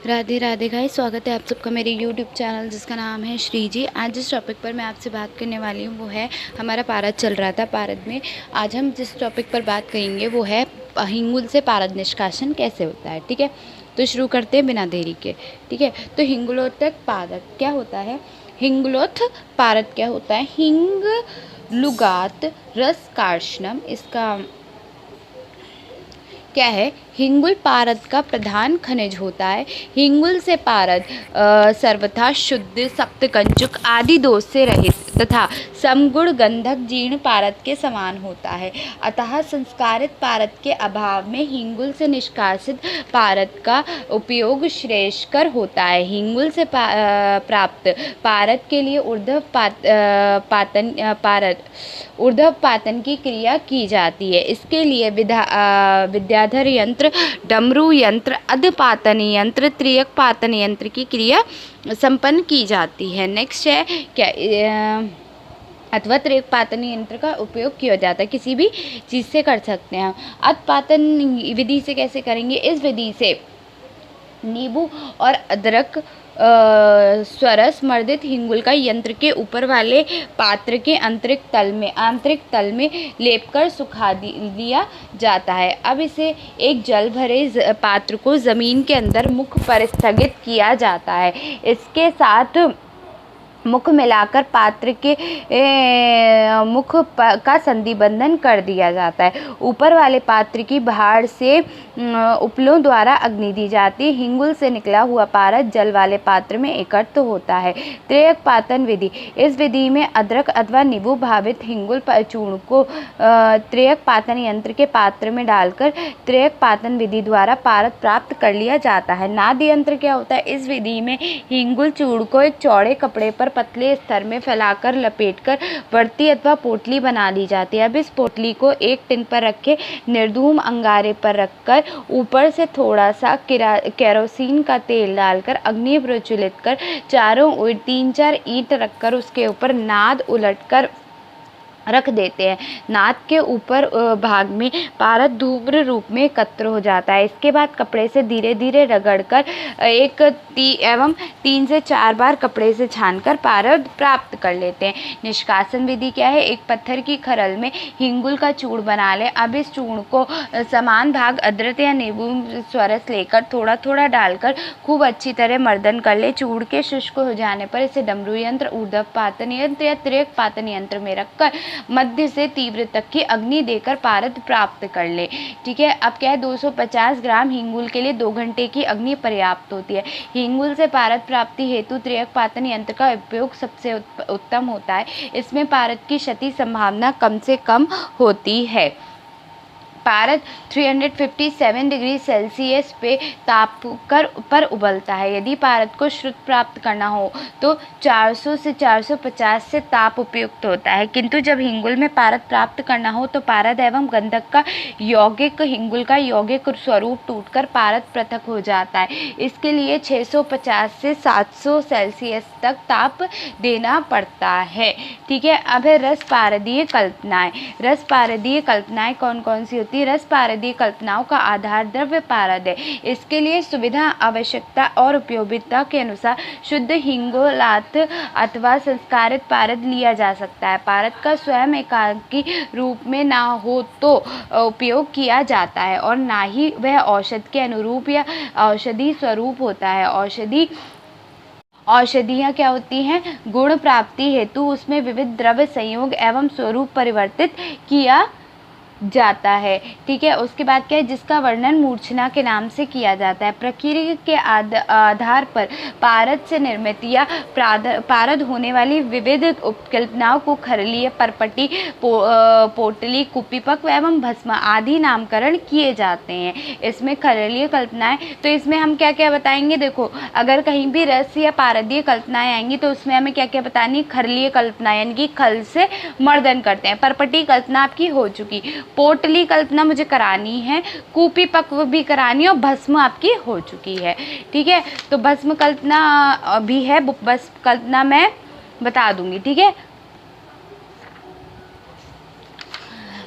Radhe Radhe guys, स्वागत है आप सबका मेरे यूट्यूब चैनल जिसका नाम है श्री जी। आज जिस टॉपिक पर मैं आपसे बात करने वाली हूँ वो है, हमारा पारद चल रहा था। पारद में आज हम जिस टॉपिक पर बात करेंगे वो है हिंगुल से पारद निष्कासन कैसे होता है। ठीक है, तो शुरू करते हैं बिना देरी के। ठीक है, तो हिंगुलोत्थक पारद क्या होता है। हिंगुलोथ पारद क्या होता है। हिंग लुगात रस कार्शनम, इसका क्या है। हिंगुल पारद का प्रधान खनिज होता है। हिंगुल से पारद सर्वथा शुद्ध, सप्तकंचुक आदि दोष से रहित तथा समगुण गंधक जीर्ण पारद के समान होता है। अतः संस्कारित पारद के अभाव में हिंगुल से निष्कासित पारद का उपयोग श्रेयस्कर होता है। हिंगुल से प्राप्त पारद के लिए ऊर्ध्व पातन की क्रिया की जाती है। इसके लिए विद्याधर यंत्र, डमरू यंत्र, अधपातन यंत्र, त्रियक पातन यंत्र की क्रिया संपन्न की जाती है। नेक्स्ट है क्या, अथवा त्रियक पातन यंत्र का उपयोग किया जाता है। किसी भी चीज़ से कर सकते हैं। अधपातन विधि से कैसे करेंगे। इस विधि से नींबू और अदरक स्वरस मर्दित हिंगुल का यंत्र के ऊपर वाले पात्र के आंतरिक तल में लेपकर सुखा दिया जाता है। अब इसे एक जल भरे पात्र को जमीन के अंदर मुख पर स्थगित किया जाता है। इसके साथ मुख मिलाकर पात्र के मुख का संधिबंधन कर दिया जाता है। ऊपर वाले पात्र की बाहर से उपलों द्वारा अग्नि दी जाती है। हिंगुल से निकला हुआ पारद जल वाले पात्र में एकत्र होता है। त्रियक पातन विधि, इस विधि में अदरक अथवा नींबू भावित हिंगुल चूर्ण को त्रियक पातन यंत्र के पात्र में डालकर त्रियक पातन विधि द्वारा पारद प्राप्त कर लिया जाता है। नाद यंत्र क्या होता है। इस विधि में हिंगुल चूर्ण को एक चौड़े कपड़े पर पतले स्तर में फैलाकर लपेटकर वर्ती अथवा पोटली बना ली जाती है। अब इस पोटली को एक टिन पर रखे निर्धूम अंगारे पर रखकर ऊपर से थोड़ा सा केरोसिन का तेल डालकर अग्नि प्रज्वलित कर चारों ओर 3-4 ईंट रखकर उसके ऊपर नाद उलटकर रख देते हैं। नाद के ऊपर भाग में पारद धूम्र रूप में एकत्र हो जाता है। इसके बाद कपड़े से धीरे धीरे रगड़कर एवं 3 से 4 बार कपड़े से छानकर पारद प्राप्त कर लेते हैं। निष्कासन विधि क्या है। एक पत्थर की खरल में हिंगुल का चूर्ण बना ले। अब इस चूर्ण को समान भाग अदरक या नींबू स्वरस लेकर थोड़ा थोड़ा डालकर खूब अच्छी तरह मर्दन कर ले। चूर्ण के शुष्क हो जाने पर इसे डमरू यंत्र, ऊर्ध्व पातन यंत्र या त्रियक पातन यंत्र में रखकर मध्य से तीव्र तक की अग्नि देकर पारद प्राप्त कर ले। ठीक है, अब क्या है, 250 ग्राम हिंगुल के लिए 2 घंटे की अग्नि पर्याप्त होती है। हिंगुल से पारद प्राप्ति हेतु त्रियक पातन यंत्र का उपयोग सबसे उत्तम होता है। इसमें पारद की क्षति संभावना कम से कम होती है। पारद 357 डिग्री सेल्सियस पे ताप पर उबलता है। यदि पारद को शुद्ध प्राप्त करना हो तो 400 से 450 से ताप उपयुक्त होता है। किंतु जब हिंगुल में पारद प्राप्त करना हो तो पारद एवं गंधक का यौगिक हिंगुल का यौगिक स्वरूप टूटकर पारद पृथक हो जाता है। इसके लिए 650 से 700 सेल्सियस तक ताप देना पड़ता है। ठीक है, अब है रस पारदीय कल्पनाएं। रस पारदीय कल्पनाएं कौन कौन सी होती। रस पारदीय कल्पनाओं का आधार द्रव्य पारद है। इसके लिए सुविधा, आवश्यकता और उपयोगिता के अनुसार शुद्ध हिंगोलात अथवा संस्कारित पारद लिया जा सकता है। पारद का स्वयं एकाकी रूप में ना हो तो उपयोग किया जाता है और ना ही वह औषध के अनुरूप या औषधि स्वरूप होता है। औषधियाँ क्या होती हैं। गुण प्राप्ति हेतु उसमें विविध द्रव्य संयोग एवं स्वरूप परिवर्तित किया जाता है। ठीक है, उसके बाद क्या है, जिसका वर्णन मूर्छना के नाम से किया जाता है। प्रक्रिया के आधार पर पारद से निर्मित या पारद होने वाली विविध उपकल्पनाओं को खरलीय, परपटी, पोटली, कुपीपक एवं भस्म आदि नामकरण किए जाते हैं। इसमें खरलीय कल्पनाएं, तो इसमें हम क्या क्या बताएंगे। देखो, अगर कहीं भी रस या पारदीय कल्पनाएं आएंगी तो उसमें हमें क्या क्या बतानी। खरलीय कल्पना यानी कि खल से मर्दन करते हैं। परपटी कल्पना आपकी हो चुकी। पोटली कल्पना मुझे करानी है। कूपी पक्व भी करानी है और भस्म आपकी हो चुकी है। ठीक है, तो भस्म कल्पना भी है। भस्म कल्पना मैं बता दूंगी। ठीक है,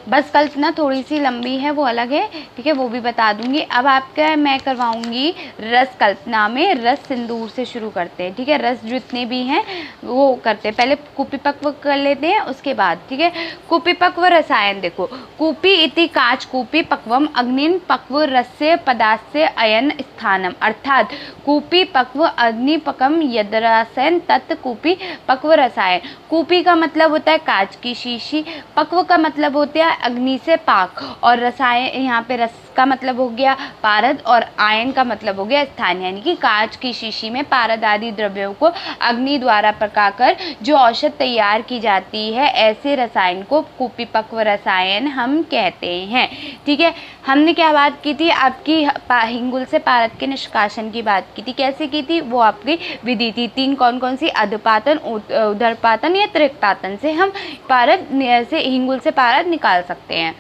बस कल्पना थोड़ी सी लंबी है, वो अलग है, ठीक है, वो भी बता दूंगी। अब आपका मैं करवाऊंगी रस कल्पना में रस सिंदूर से शुरू करते हैं, ठीक है। रस जितने भी हैं वो करते हैं, पहले कुपिपक्व कर लेते हैं उसके बाद, ठीक है। कुपिपक्व रसायन देखो, कूपी इति काच कूपी पक्वम अग्निन पक्व रस्य पदास्य अयन स्थानम, अर्थात कूपी पक्व अग्निपकम यदरासन तत् कूपी पक्व रसायन। कूपी का मतलब होता है कांच की शीशी, पक्व का मतलब होता है अग्नि से पाक, और रसायन यहाँ पे रस का मतलब हो गया पारद, और आयन का मतलब हो गया स्थान, यानी कि कांच की शीशी में पारद आदि द्रव्यों को अग्नि द्वारा पकाकर जो औषध तैयार की जाती है, ऐसे रसायन को कुपिपक्व रसायन हम कहते हैं, ठीक है। हमने क्या बात की थी, आपकी हिंगुल से पारद के निष्कासन की बात की थी, कैसे की थी वो आपकी विधि थी। 3 कौन कौन सी, अधपातन, उदरपातन या त्रिकपातन से हम पारद से हिंगुल से पारद निकाल सकते हैं।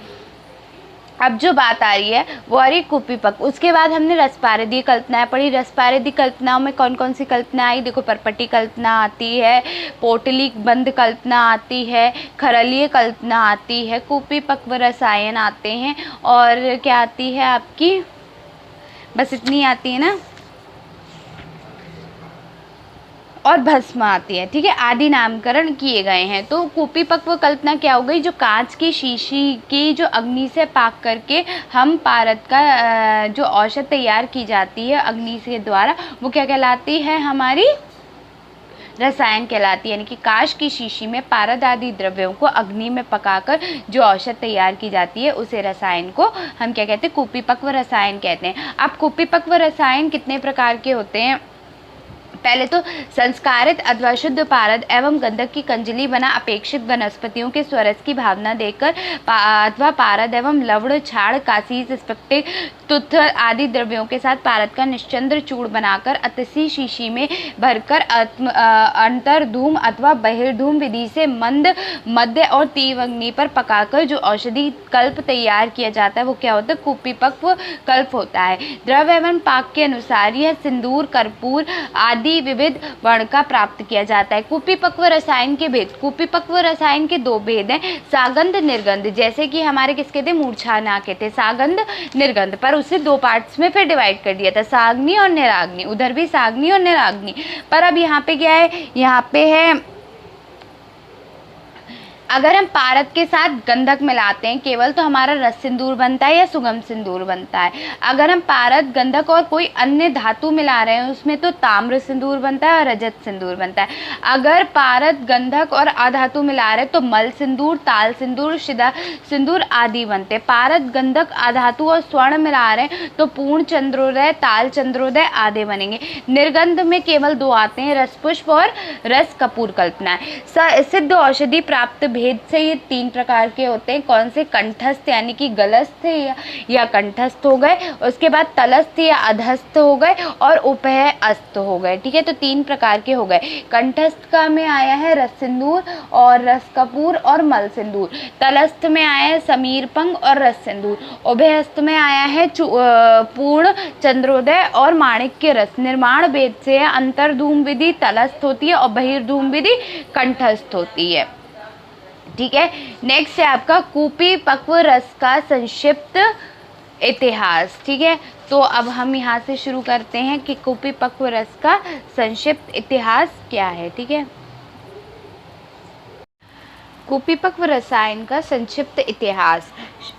अब जो बात आ रही है वो आ रही कुपिपक्व। उसके बाद हमने रसपारदीय कल्पनाएं पढ़ी। रसपारदीय कल्पनाओं में कौन कौन सी कल्पना आई, देखो परपटी कल्पना आती है, पोटली बंद कल्पना आती है, खरलीय कल्पना आती है, कुपिपक्व रसायन आते हैं, और क्या आती है आपकी, बस इतनी आती है ना, और भस्म आती है, ठीक है। आदि नामकरण किए गए हैं। तो कुपिपक्व कल्पना क्या हो गई, जो कांच की शीशी की जो अग्नि से पाक करके हम पारद का जो औषध तैयार की जाती है अग्नि के द्वारा, वो क्या कहलाती है, हमारी रसायन कहलाती है। यानी कि कांच की शीशी में पारद आदि द्रव्यों को अग्नि में पकाकर जो औषध तैयार की जाती है, उसे रसायन को हम क्या कहते हैं, कुपिपक्व रसायन कहते हैं। अब कुपिपक्व रसायन कितने प्रकार के होते हैं, पहले तो संस्कारित अथवा शुद्ध पारद एवं गंधक की कंजली बना अपेक्षित वनस्पतियों के स्वरस की भावना देकर अथवा पारद एवं लवण, छाड़, कासीस, स्फटिक, तुथ आदि द्रव्यों के साथ पारद का निश्चंद्र चूर्ण बनाकर अतसी शीशी में भरकर अंतर्धूम अथवा बहिर्धूम विधि से मंद, मध्य और तीव्र अग्नि पर पकाकर जो औषधि कल्प तैयार किया जाता है, वो क्या होता है, कुपिपक्व कल्प होता है। द्रव एवं पाक के अनुसार यह सिंदूर, कर्पूर आदि विविध वर्ण का प्राप्त किया जाता है। कुपिपक्व रसायन के भेद, कुपिपक्व रसायन के 2 भेद हैं, सागंध, निर्गंध। जैसे कि हमारे किसके थे, मूर्छना के थे, सागंध, निर्गंध, पर उसे 2 पार्ट्स में फिर डिवाइड कर दिया था, साग्नि और निराग्नि। उधर भी साग्नि और निराग्नि, पर अब यहाँ पे क्या है, यहाँ पे है अगर हम पारद के साथ गंधक मिलाते हैं केवल, तो हमारा रस सिंदूर बनता है या सुगम सिंदूर बनता है। अगर हम पारद, गंधक और कोई अन्य धातु मिला रहे हैं उसमें, तो ताम्र सिंदूर बनता है और रजत सिंदूर बनता है। अगर पारद, गंधक और अधातु मिला रहे हैं तो मल सिंदूर, ताल सिंदूर, शिदा सिंदूर आदि बनते हैं। पारद, गंधक, अधातु और स्वर्ण मिला रहे हैं तो पूर्ण चंद्रोदय, ताल चंद्रोदय आदि बनेंगे। निर्गंध में केवल 2 आते हैं, रस पुष्प और रस कपूर कल्पना। सिद्ध औषधि प्राप्त भेद से ये 3 प्रकार के होते हैं। कौन से, कंठस्थ यानी कि गलस्थ या कंठस्थ हो गए, उसके बाद तलस्थ या अधस्थ हो गए, और उपय अस्त हो गए, ठीक है। तो 3 प्रकार के हो गए। कंठस्थ का में आया है रस सिंदूर और रस कपूर और मल सिंदूर। तलस्थ में आया है समीरपंग और रस सिंदूर। उभयस्थ में आया है पूर्ण चंद्रोदय और माणिक्य रस। निर्माण भेद से अंतर्धूम विधि तलस्थ होती है और बहिर्धूम विधि कंठस्थ होती है, ठीक है। नेक्स्ट है आपका कुपिपक्व रस का संक्षिप्त इतिहास, ठीक है। तो अब हम यहाँ से शुरू करते हैं कि कुपिपक्व रस का संक्षिप्त इतिहास क्या है, ठीक है। कुपिपक्व रसायन का संक्षिप्त इतिहास।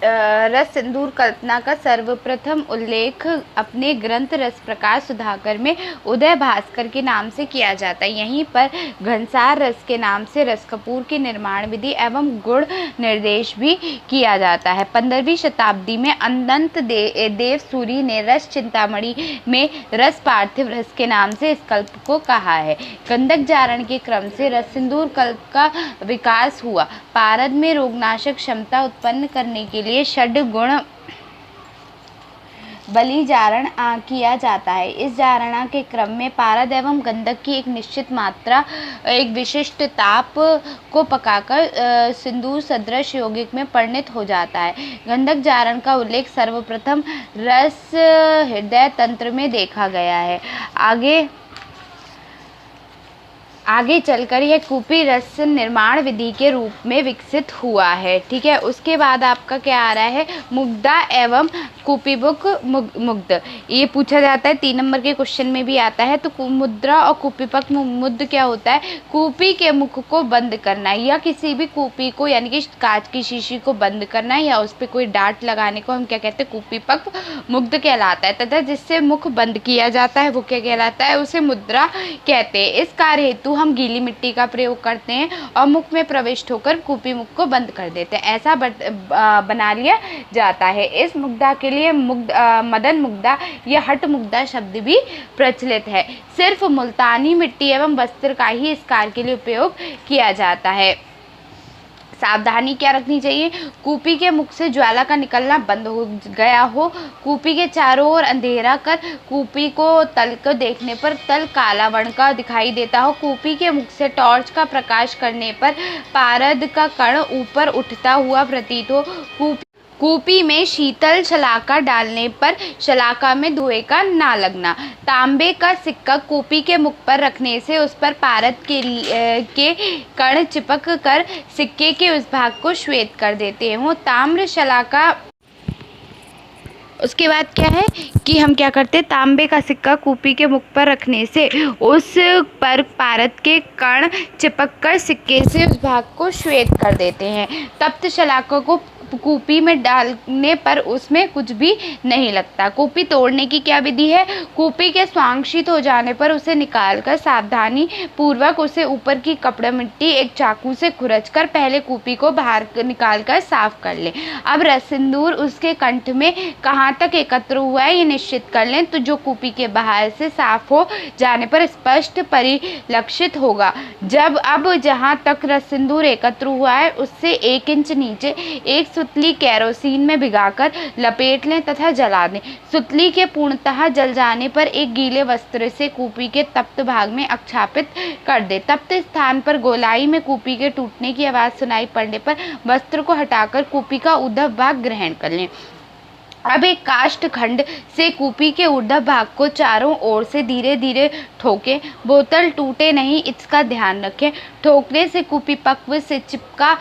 रस सिंदूर कल्पना का सर्वप्रथम उल्लेख अपने ग्रंथ रस प्रकाश सुधाकर में उदय भास्कर के नाम से किया जाता है। यहीं पर घनसार रस के नाम से रस कपूर की निर्माण विधि एवं गुण निर्देश भी किया जाता है। 15वीं शताब्दी में अनंत देव सूरी ने रस चिंतामणि में रस पार्थिव रस के नाम से इस कल्प को कहा है। गंधक जारण के क्रम से रस सिंदूर कल्प का विकास हुआ। पारद में रोगनाशक क्षमता उत्पन्न करने के लिए षड गुण बलि जारण किया जाता है। इस जारणा के क्रम में पारद एवं गंधक की एक निश्चित मात्रा एक विशिष्ट ताप को पकाकर सिंदूर सदृश यौगिक में परिणत हो जाता है। गंधक जारण का उल्लेख सर्वप्रथम रस हृदय तंत्र में देखा गया है। आगे आगे चलकर यह कूपी रस निर्माण विधि के रूप में विकसित हुआ है। ठीक है, उसके बाद आपका क्या आ रहा है, मुग्धा एवं कूपीमुख मुग्ध, ये पूछा जाता है 3 नंबर के क्वेश्चन में भी आता है। तो मुद्रा और कूपीपक मुग्ध क्या होता है, कूपी के मुख को बंद करना या किसी भी कूपी को यानी कि कांच की शीशी को बंद करना या उस पर कोई डाट लगाने को हम क्या कहते हैं, कूपीपक मुग्ध कहलाता है। तथा जिससे मुख बंद किया जाता है वो क्या कहलाता है, उसे मुद्रा कहते हैं। इस कार्य हेतु हम गीली मिट्टी का प्रयोग करते हैं और मुख में प्रविष्ट होकर कूपी मुख को बंद कर देते हैं, ऐसा बना लिया जाता है। इस मुग्धा के लिए मदन मुग्धा या हठ मुग्धा शब्द भी प्रचलित है। सिर्फ मुल्तानी मिट्टी एवं वस्त्र का ही इस कार्य के लिए उपयोग किया जाता है। सावधानी क्या रखनी चाहिए, कूपी के मुख से ज्वाला का निकलना बंद हो गया हो, कूपी के चारों ओर अंधेरा कर कूपी को तल को देखने पर तल काला वर्ण का दिखाई देता हो, कूपी के मुख से टॉर्च का प्रकाश करने पर पारद का कण ऊपर उठता हुआ प्रतीत हो, कूपी में शीतल शलाका डालने पर शलाका में धुएं का ना लगना, तांबे का सिक्का कूपी के मुख पर रखने से उस पर पारद के कण चिपक कर सिक्के के उस भाग को श्वेत कर देते हों, ताम्र शलाका। उसके बाद क्या है कि हम क्या करते हैं, तांबे का सिक्का कूपी के मुख पर रखने से उस पर पारद के कण चिपक कर सिक्के से उस भाग को श्वेत कर देते हैं। तप्त शलाका को कूपी में डालने पर उसमें कुछ भी नहीं लगता। कूपी तोड़ने की क्या विधि है, कूपी के स्वांशित हो जाने पर उसे निकालकर सावधानी पूर्वक उसे ऊपर की कपड़ा मिट्टी एक चाकू से खुरचकर पहले कूपी को बाहर निकालकर साफ कर लें। अब रस सिंदूर उसके कंठ में कहाँ तक एकत्र हुआ है ये निश्चित कर लें, तो जो कूपी के बाहर से साफ हो जाने पर स्पष्ट परिलक्षित होगा। जब अब जहाँ तक रस सिंदूर एकत्र हुआ है उससे 1 इंच नीचे एक सुतली केरोसिन में भिगाकर लपेट लें तथा जला दें। सुतली के पूर्णतः जल जाने पर एक गीले वस्त्र से कूपी के तप्त भाग में आच्छादित कर दें। तप्त स्थान पर गोलाई में कूपी के टूटने की आवाज़ सुनाई पड़ने पर वस्त्र को हटाकर कूपी का ऊर्ध्व भाग ग्रहण कर लें। अब एक काष्ठ खंड से कूपी के ऊर्ध्व भाग को चारों ओर से धीरे धीरे ठोकें, बोतल टूटे नहीं इसका ध्यान रखें। ठोकने से कूपी पक्व से चिपका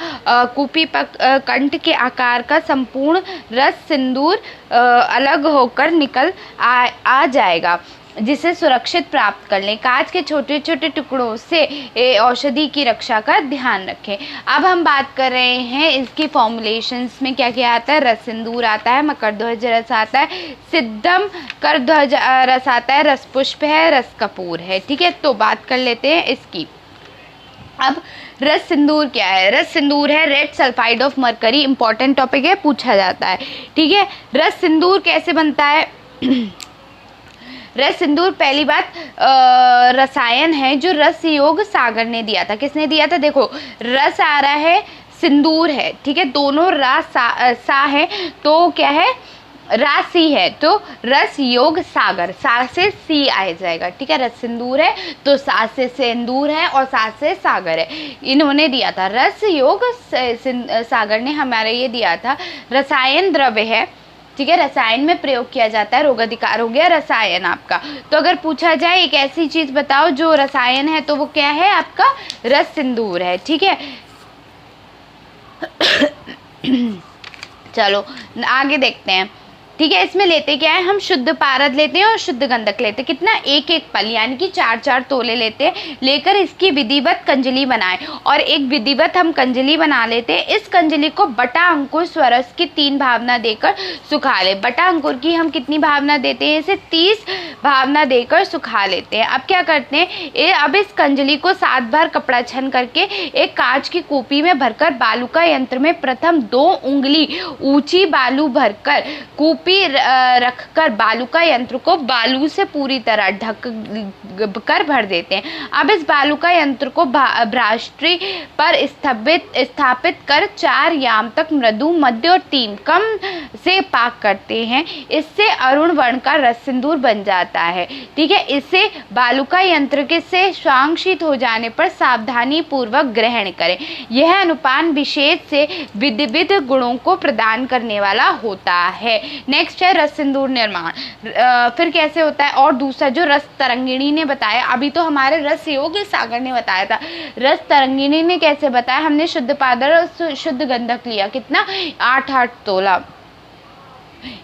कूपी कंठ के आकार का संपूर्ण रस सिंदूर अलग होकर निकल आ जाएगा, जिसे सुरक्षित प्राप्त कर लें। कांच के छोटे छोटे टुकड़ों से औषधि की रक्षा का ध्यान रखें। अब हम बात कर रहे हैं इसकी फॉर्मुलेशंस में क्या क्या आता है, रस सिंदूर आता है, मकरध्वज रस आता है, सिद्धम करध्वज रस आता है, रस पुष्प है, रस कपूर है। ठीक है, तो बात कर लेते हैं इसकी। अब रस सिंदूर क्या है, रस सिंदूर है red sulphide of mercury, important topic है, पूछा जाता है। ठीक है, रस सिंदूर कैसे बनता है रस सिंदूर पहली बात रसायन है जो रस योग सागर ने दिया था। किसने दिया था, देखो रस आ रहा है, सिंदूर है, ठीक है, दोनों सा है तो क्या है, राशि है, तो रस योग सागर, सा से सी आ जाएगा। ठीक है, रस सिंदूर है तो सा से सिंदूर है और सा से सागर है, इन्होंने दिया था। रस योग सागर ने हमारे ये दिया था। रसायन द्रव्य है, ठीक है, रसायन में प्रयोग किया जाता है, रोग अधिकार हो गया रसायन आपका। तो अगर पूछा जाए एक ऐसी चीज बताओ जो रसायन है तो वो क्या है आपका, रस सिंदूर है। ठीक है चलो आगे देखते हैं। ठीक है, इसमें लेते क्या है, हम शुद्ध पारद लेते हैं और शुद्ध गंधक लेते हैं। कितना, 1-1 पल यानी कि 4-4 तोले लेते हैं। लेकर इसकी विधिवत कंजली बनाएं और एक विधिवत हम कंजली बना लेते हैं। इस कंजली को बटा अंकुर स्वरस की 3 भावना देकर सुखा ले। बटा अंकुर की हम कितनी भावना देते हैं, इसे 30 भावना देकर सुखा लेते हैं। अब क्या करते हैं, अब इस कंजली को 7 बार कपड़ा छन करके एक कांच की कूपी में भरकर बालू का यंत्र में प्रथम 2 उंगली ऊंची बालू भरकर कूपी रखकर बालू का यंत्र को बालू से पूरी तरह ढक कर भर देते हैं। अब इस बालू का यंत्र को भ्राष्टरी पर स्थापित कर 4 याम तक मृदु, मध्य और तीव्र कम से पाक करते हैं। इससे अरुण वर्ण का रस सिंदूर बन जाता है। ठीक है, इसे बालू का यंत्र के से स्वांशित हो जाने पर सावधानी पूर्वक ग्रहण करें। यह अनुपान विशेष से विविध गुणों को प्रदान करने वाला होता है। नेक्स्ट है रस सिंदूर निर्माण। फिर कैसे होता है, और दूसरा जो रस तरंगिणी ने बताया, अभी तो हमारे रस योग सागर ने बताया था, रस तरंगिणी ने कैसे बताया, हमने शुद्ध पाउडर और शुद्ध गंधक लिया, कितना 8 तोला,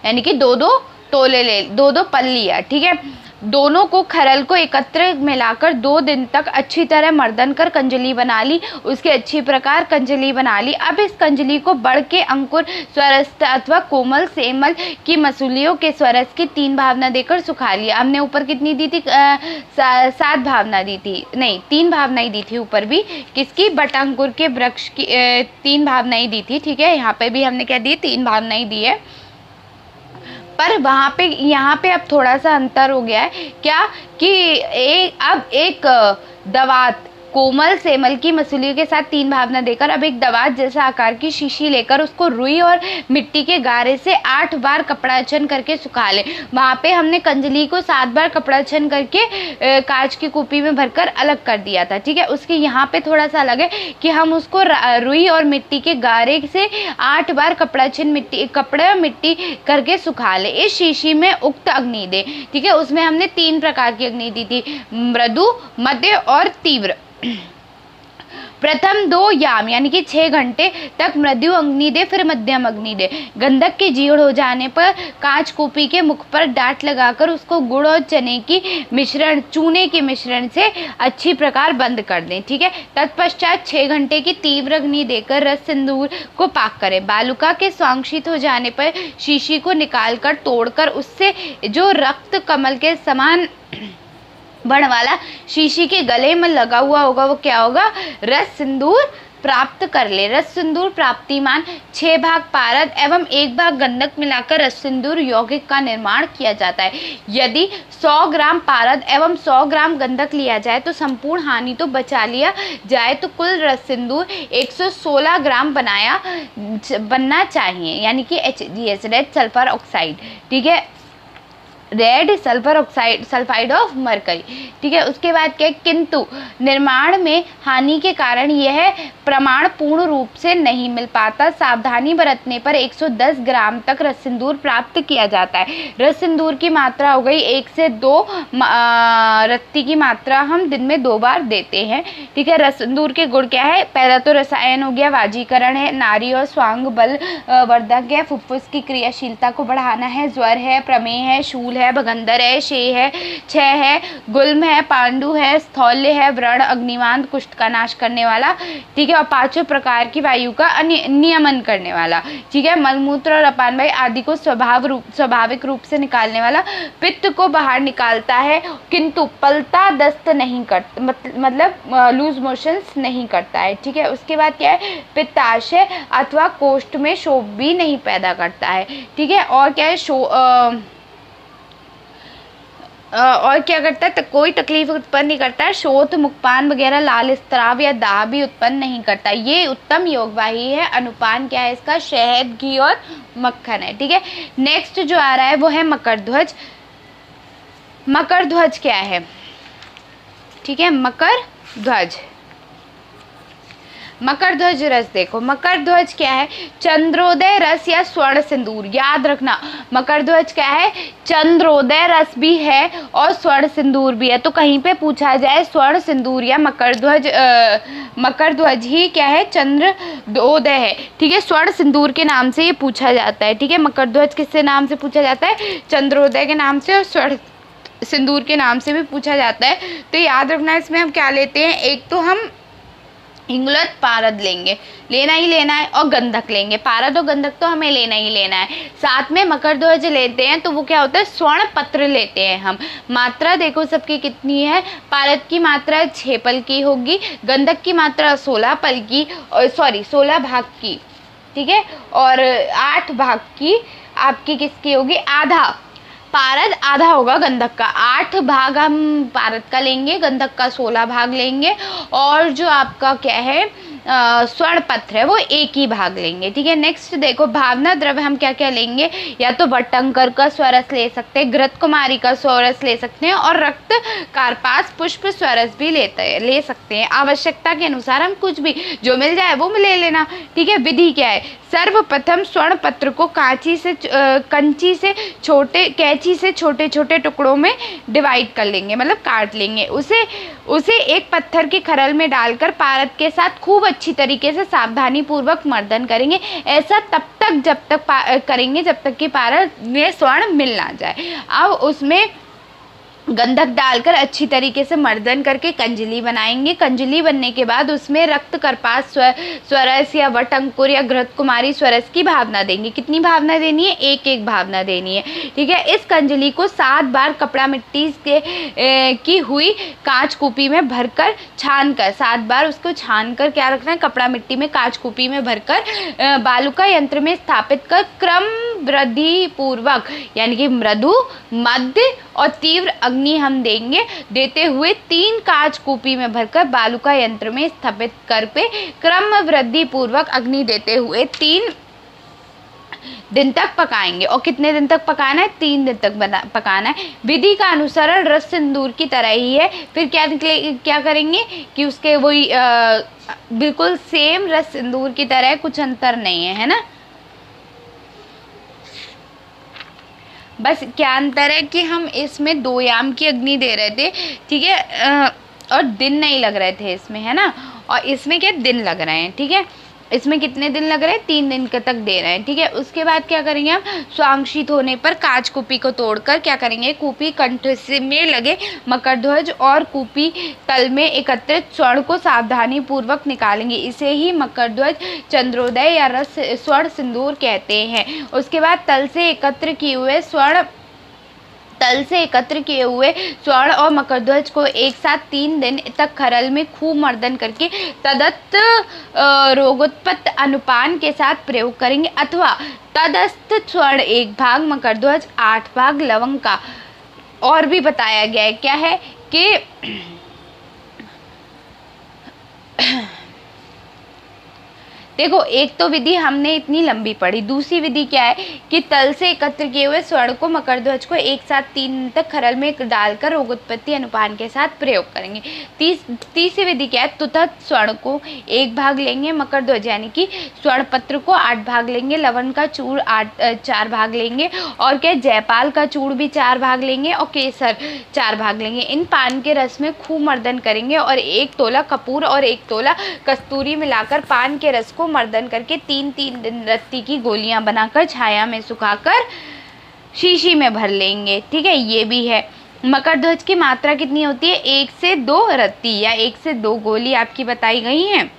यानी कि 2 तोले ले, 2 पल लिया, ठीक है। दोनों को खरल को एकत्र मिलाकर 2 दिन तक अच्छी तरह मर्दन कर कंजली बना ली, उसकी अच्छी प्रकार कंजली बना ली। अब इस कंजली को बढ़ के अंकुर स्वरस्थ अथवा कोमल सेमल की मसूलियों के स्वरस की 3 भावना देकर सुखा लिया। हमने ऊपर कितनी दी थी, 7 भावना दी थी, नहीं 3 भावनाएं दी थी ऊपर भी, किसकी, बट अंकुर के वृक्ष की 3 भावनाएं दी थी, ठीक है। यहाँ पे भी हमने क्या दी, 3 भावनाएं दी है, पर वहाँ पे यहाँ पे अब थोड़ा सा अंतर हो गया है, क्या कि अब एक दवात कोमल सेमल की मसूलियों के साथ 3 भावना देकर अब एक दवात जैसा आकार की शीशी लेकर उसको रुई और मिट्टी के गारे से 8 बार कपड़ाछन करके सुखा ले। वहाँ पे हमने कंजली को 7 बार कपड़ाछन करके कांच की कुपी में भरकर अलग कर दिया था, ठीक है। उसके यहाँ पे थोड़ा सा अलग है कि हम उसको रुई और मिट्टी के गारे से 8 बार कपड़े और मिट्टी करके सुखा ले। इस शीशी में उक्त अग्नि दे, ठीक है। उसमें हमने 3 प्रकार की अग्नि दी थी, मृदु, मध्य और तीव्र। प्रथम 2 याम यानी कि 6 घंटे तक मृदु अग्नि दे, फिर मध्यम अग्नि दे। गंधक की जीर्ण हो जाने पर कांच कूपी के मुख पर डाट लगाकर उसको गुड़ और चूने के मिश्रण से अच्छी प्रकार बंद कर दें, ठीक है। तत्पश्चात 6 घंटे की तीव्र अग्नि देकर रस सिंदूर को पाक करें। बालुका के स्वांशित हो जाने पर शीशी को निकालकर तोड़कर उससे जो रक्त कमल के समान बण वाला शीशी के गले में लगा हुआ होगा, वो क्या होगा, रस सिंदूर प्राप्त कर ले। रस सिंदूर प्राप्तिमान 6 भाग पारद एवं 1 भाग गंधक मिलाकर रस सिंदूर यौगिक का निर्माण किया जाता है। यदि 100 ग्राम पारद एवं 100 ग्राम गंधक लिया जाए तो संपूर्ण हानि तो बचा लिया जाए, तो कुल रस सिंदूर 116 ग्राम बनना चाहिए, यानी कि HCl रेड सल्फर ऑक्साइड, ठीक है, red sulphur oxide sulphide of mercury, ठीक है। उसके बाद क्या, किंतु निर्माण में हानि के कारण यह प्रमाण पूर्ण रूप से नहीं मिल पाता। सावधानी बरतने पर 110 ग्राम तक रस सिंदूर प्राप्त किया जाता है। रस सिंदूर की मात्रा हो गई 1 से 2 रत्ती की मात्रा हम दिन में 2 बार देते हैं, ठीक है। रस सिंदूर के गुण क्या है, पहला तो रसायन हो गया, वाजीकरण है, नारी और स्वांग बल वर्धक है, फुफ्फुस की क्रियाशीलता को बढ़ाना है, ज्वर है, प्रमेह है, शूल है, भगंदर है, क्षय है, क्षय है, गुल्म है, पांडु है, स्थौल्य है, व्रण, अग्निवांत, कुष्ठ का नाश करने वाला, ठीक है। और 5 प्रकार की वायु का नियमन करने वाला, ठीक है। मलमूत्र और अपान वायु आदि को स्वाभाविक रूप से निकालने वाला, पित्त को बाहर निकालता है किंतु पलता दस्त नहीं करता, मतलब लूज मोशंस नहीं करता है, ठीक है। उसके बाद क्या है, पित्ताशय अथवा कोष्ठ में शोभ भी नहीं पैदा करता है, ठीक है। और क्या है, और क्या करता है, तो कोई तकलीफ उत्पन्न नहीं करता है, शोथ, मुखपान वगैरह, लाल स्त्राव या दाह भी उत्पन्न नहीं करता। ये उत्तम योगवाही है। अनुपान क्या है इसका, शहद, घी और मक्खन है, ठीक है। नेक्स्ट जो आ रहा है वो है मकर ध्वज। मकर ध्वज क्या है, ठीक है, मकर ध्वज, मकर ध्वज रस देखो। मकर ध्वज क्या है, चंद्रोदय रस या स्वर्ण सिंदूर, याद रखना। मकर ध्वज क्या है, चंद्रोदय रस भी है और स्वर्ण सिंदूर भी है। तो कहीं पे पूछा जाए स्वर्ण सिंदूर या मकर ध्वज ही क्या है, चंद्रोदय है, ठीक है। स्वर्ण सिंदूर के नाम से ये पूछा जाता है, ठीक है। मकर ध्वज किससे नाम से पूछा जाता है, चंद्रोदय के नाम से और स्वर्ण सिंदूर के नाम से भी पूछा जाता है। तो याद रखना, इसमें हम क्या लेते हैं, एक तो हम इंगुलत पारद लेंगे, लेना ही लेना है, और गंधक लेंगे। पारद और गंधक तो हमें लेना ही लेना है। साथ में मकर ध्वज लेते हैं तो वो क्या होता है, स्वर्ण पत्र लेते हैं हम। मात्रा देखो सबकी कितनी है, पारद की मात्रा 6 पल की होगी, गंधक की मात्रा 16 पल की, और 16 भाग की, ठीक है। और 8 भाग की आपकी किसकी होगी, आधा। पारद आधा होगा गंधक का, 8 भाग हम पारद का लेंगे, गंधक का 16 भाग लेंगे, और जो आपका क्या है स्वर्ण पत्र है वो 1 ही भाग लेंगे, ठीक है। नेक्स्ट देखो, भावना द्रव्य हम क्या क्या लेंगे, या तो वटंकर का स्वरस ले सकते हैं, घृत कुमारी का स्वरस ले सकते हैं, और रक्त कार्पास पुष्प स्वरस भी ले सकते हैं। आवश्यकता के अनुसार हम कुछ भी जो मिल जाए वो ले लेना, ठीक है। विधि क्या है, सर्वप्रथम स्वर्ण पत्र को कैंची से छोटे छोटे टुकड़ों में डिवाइड कर लेंगे, मतलब काट लेंगे। उसे एक पत्थर की खरल में डालकर पारद के साथ खूब अच्छी तरीके से सावधानी पूर्वक मर्दन करेंगे। ऐसा तब तक करेंगे जब तक कि पारद में स्वर्ण मिल ना जाए। अब उसमें गंधक डालकर अच्छी तरीके से मर्दन करके कंजली बनाएंगे। कंजली बनने के बाद उसमें रक्त करपास स्वरस या वट अंकुर या घृत कुमारी स्वरस की भावना देंगे। कितनी भावना देनी है? एक एक भावना देनी है, ठीक है। इस कंजली को 7 बार कपड़ा मिट्टी की हुई कांच कूपी में भरकर छानकर 7 बार उसको छानकर क्या रखना है? कपड़ा मिट्टी में कांच कूपी में भरकर बालुका यंत्र में स्थापित कर क्रम वृद्धि पूर्वक, यानी कि मृदु, मध्य और तीव्र अग्नि हम देते हुए 3 कांच कूपी में भरकर बालुका यंत्र में स्थापित कर पे क्रम वृद्धि पूर्वक अग्नि देते हुए 3 दिन तक पकाएंगे। और कितने दिन तक पकाना है? 3 दिन तक पकाना है। विधि का अनुसरण रस सिंदूर की तरह ही है। फिर क्या करेंगे कि उसके वही बिल्कुल सेम रस सिंदूर की तरह, कुछ अंतर नहीं है ना। बस क्या अंतर है कि हम इसमें 2 याम की अग्नि दे रहे थे, ठीक है, और दिन नहीं लग रहे थे इसमें, है ना। और इसमें क्या दिन लग रहे हैं, ठीक है। इसमें कितने दिन लग रहे हैं? 3 दिन तक दे रहे हैं, ठीक है। उसके बाद क्या करेंगे हम? स्वांशित होने पर कांच कूपी को तोड़कर क्या करेंगे? कूपी कंठ में लगे मकर ध्वज और कूपी तल में एकत्रित स्वर्ण को सावधानी पूर्वक निकालेंगे। इसे ही मकर ध्वज, चंद्रोदय या रस स्वर्ण सिंदूर कहते हैं। उसके बाद तल से एकत्र किए हुए स्वर्ण और मकरध्वज को एक साथ 3 दिन तक खरल में खूब मर्दन करके तदत्त रोगोत्पत्त अनुपान के साथ प्रयोग करेंगे, अथवा तदस्थ स्वर्ण 1 भाग, मकरध्वज 8 भाग लवंग का। और भी बताया गया है, क्या है कि देखो, एक तो विधि हमने इतनी लंबी पढ़ी, दूसरी विधि क्या है कि तल से एकत्र किए हुए स्वर्ण को मकरध्वज को एक साथ 3 दिन तक खरल में डालकर रोगोत्पत्ति अनुपान के साथ प्रयोग करेंगे। तीसरी विधि क्या है? तुतत स्वर्ण को 1 भाग लेंगे, मकरध्वज यानी कि स्वर्ण पत्र को 8 भाग लेंगे, लवण का चूर्ण 4 भाग लेंगे, और क्या जयपाल का चूर्ण भी 4 भाग लेंगे, और केसर 4 भाग लेंगे। इन पान के रस में खूब मर्दन करेंगे और 1 तोला कपूर और 1 तोला कस्तूरी मिलाकर पान के रस को मर्दन करके 3-3 दिन रत्ती की गोलियां बनाकर छाया में सुखाकर शीशी में भर लेंगे, ठीक है। ये भी है। मकरध्वज की मात्रा कितनी होती है? 1 से 2 रत्ती या 1 से 2 गोली आपकी बताई गई हैं,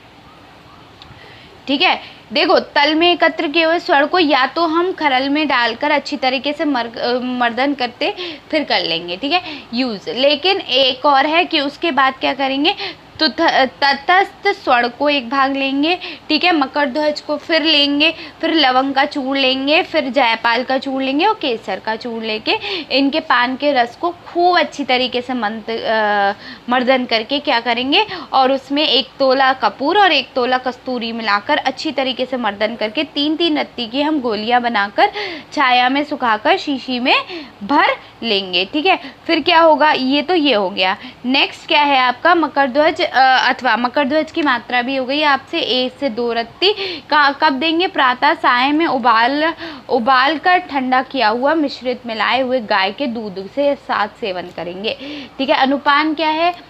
ठीक है। देखो, तल में एकत्र किए हुए स्वर्ण को या तो हम खरल में डालकर अच्छी तरीके से मर्दन करते फिर कर लेंगे, ठीक है, यूज। लेकिन एक और है कि उसके बाद क्या करेंगे? तो तटस्थ स्वर्ण को 1 भाग लेंगे, ठीक है, मकरध्वज को फिर लेंगे, फिर लवंग का चूर्ण लेंगे, फिर जयपाल का चूर्ण लेंगे और केसर का चूर्ण लेके इनके पान के रस को खूब अच्छी तरीके से मर्दन करके क्या करेंगे? और उसमें 1 तोला कपूर और 1 तोला कस्तूरी मिलाकर अच्छी तरीके से मर्दन करके 3-3 रत्ती की हम गोलियां बनाकर छाया में सुखाकर शीशी में भर लेंगे, ठीक है। फिर क्या होगा? ये तो ये हो गया। नेक्स्ट क्या है आपका? मकरध्वज अथवा मकरध्वज की मात्रा भी हो गई आपसे 1 से 2 रत्ती का। कब देंगे? प्रातः साय में उबाल कर ठंडा किया हुआ मिश्रित मिलाए हुए गाय के दूध से साथ सेवन करेंगे, ठीक है। अनुपान क्या है?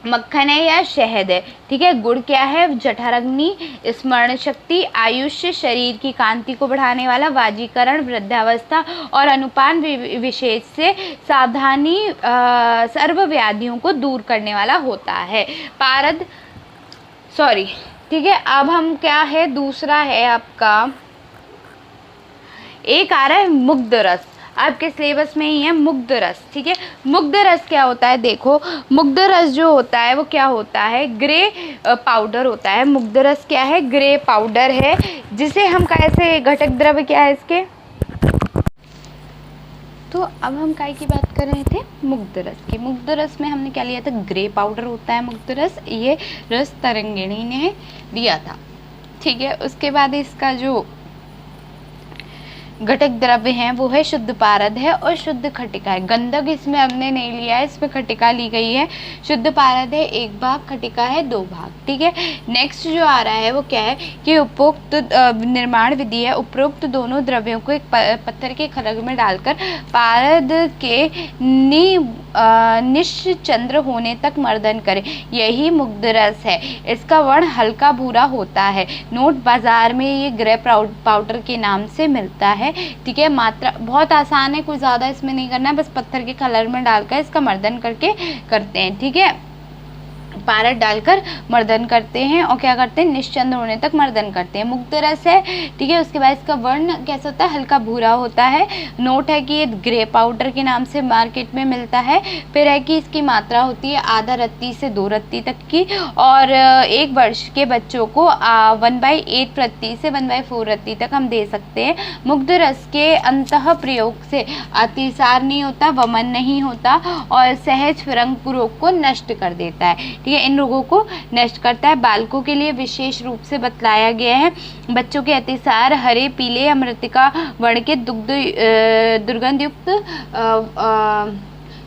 मक्खन है या शहद है, ठीक है। गुड़ क्या है? जठराग्नि, स्मरण शक्ति, आयुष्य, शरीर की कांति को बढ़ाने वाला, वाजीकरण, वृद्धावस्था और अनुपान विशेष से सावधानी सर्व व्याधियों को दूर करने वाला होता है। ठीक है। अब हम क्या है? दूसरा है आपका, एक आ रहा है मुग्ध रस, आपके सिलेबस में ही है मुग्ध रस, ठीक है। मुग्ध रस क्या होता है? देखो, मुग्ध रस जो होता है वो क्या होता है? ग्रे पाउडर होता है। मुग्ध रस क्या है? ग्रे पाउडर है, जिसे हम कैसे, घटक द्रव्य क्या है इसके? तो अब हम काय की बात कर रहे थे? मुग्ध रस की। मुग्ध रस में हमने क्या लिया था? ग्रे पाउडर होता है मुग्ध रस। ये रस तरंगिणी ने दिया था, ठीक है। उसके बाद इसका जो घटक द्रव्य हैं वो है शुद्ध पारद है और शुद्ध खटिका है। गंधक इसमें हमने नहीं लिया है, इसमें खटिका ली गई है। शुद्ध पारद है 1 भाग, खटिका है 2 भाग, ठीक है। नेक्स्ट जो आ रहा है वो क्या है कि उपरोक्त निर्माण विधि है। उपरोक्त दोनों द्रव्यों को एक पत्थर के खलग में डालकर पारद के निश्चंद्र होने तक मर्दन करें, यही मुग्ध रस है। इसका वर्ण हल्का भूरा होता है। नोट, बाजार में ये ग्रे पाउडर के नाम से मिलता है, ठीक है। मात्रा बहुत आसान है, कुछ ज़्यादा इसमें नहीं करना है, बस पत्थर के कलर में डालकर इसका मर्दन करके करते हैं, ठीक है। पारद डालकर मर्दन करते हैं और क्या करते हैं, निश्चंद्र होने तक मर्दन करते हैं। मुग्ध रस है, ठीक है। उसके बाद इसका वर्ण कैसा होता है, हल्का भूरा होता है। नोट है कि ये ग्रे पाउडर के नाम से मार्केट में मिलता है। फिर है कि इसकी मात्रा होती है आधा रत्ती से 2 रत्ती तक की, और 1 वर्ष के बच्चों को 1/8 रत्ती से 1/4 रत्ती तक हम दे सकते हैं। मुग्ध रस के अंतः प्रयोग से अतिसार नहीं होता, वमन नहीं होता और सहज फिरंग रोग को नष्ट कर देता है, ठीक है। इन रोगों को नष्ट करता है। बालकों के लिए विशेष रूप से बतलाया गया है। बच्चों के अतिसार, हरे, पीले, अमृतिका वर्ण के दुर्गंध युक्त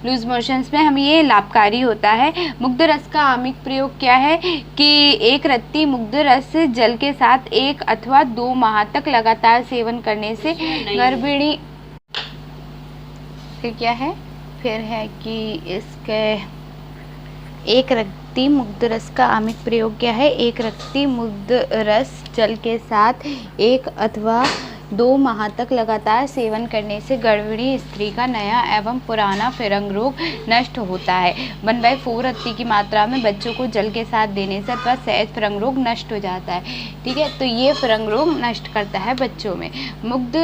लूज मोशंस में हमें ये लाभकारी होता है। मुग्ध रस का आमिक प्रयोग क्या है कि 1 रत्ती मुग्ध रस जल के साथ 1 अथवा 2 माह तक लगातार सेवन करने से गर्भिणी। फिर क्या है, फिर है कि इसके 1 रत्ती मुग्ध रस का आमिक प्रयोग क्या है, 1 रत्ती मुग्ध रस जल के साथ 1 अथवा 2 माह तक लगातार सेवन करने से गर्भिणी स्त्री का नया एवं पुराना फिरंग रोग नष्ट होता है। 1/4 रत्ती की मात्रा में बच्चों को जल के साथ देने से अथवा सहज फिरंग रोग नष्ट हो जाता है, ठीक है। तो ये फिरंग रोग नष्ट करता है बच्चों में। मुग्ध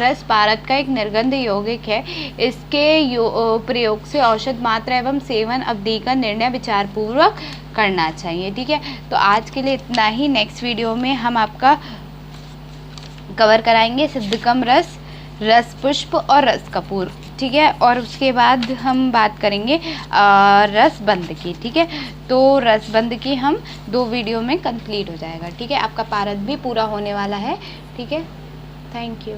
रस पारद का एक निर्गंध यौगिक है। इसके प्रयोग से औषध मात्रा एवं सेवन अवधि का निर्णय विचारपूर्वक करना चाहिए, ठीक है। तो आज के लिए इतना ही। नेक्स्ट वीडियो में हम आपका कवर कराएंगे सिद्धकम रस, रस पुष्प और रस कपूर, ठीक है। और उसके बाद हम बात करेंगे रस बंद की, ठीक है। तो रस बंद की हम 2 वीडियो में कंप्लीट हो जाएगा, ठीक है। आपका पारद भी पूरा होने वाला है, ठीक है। Thank you.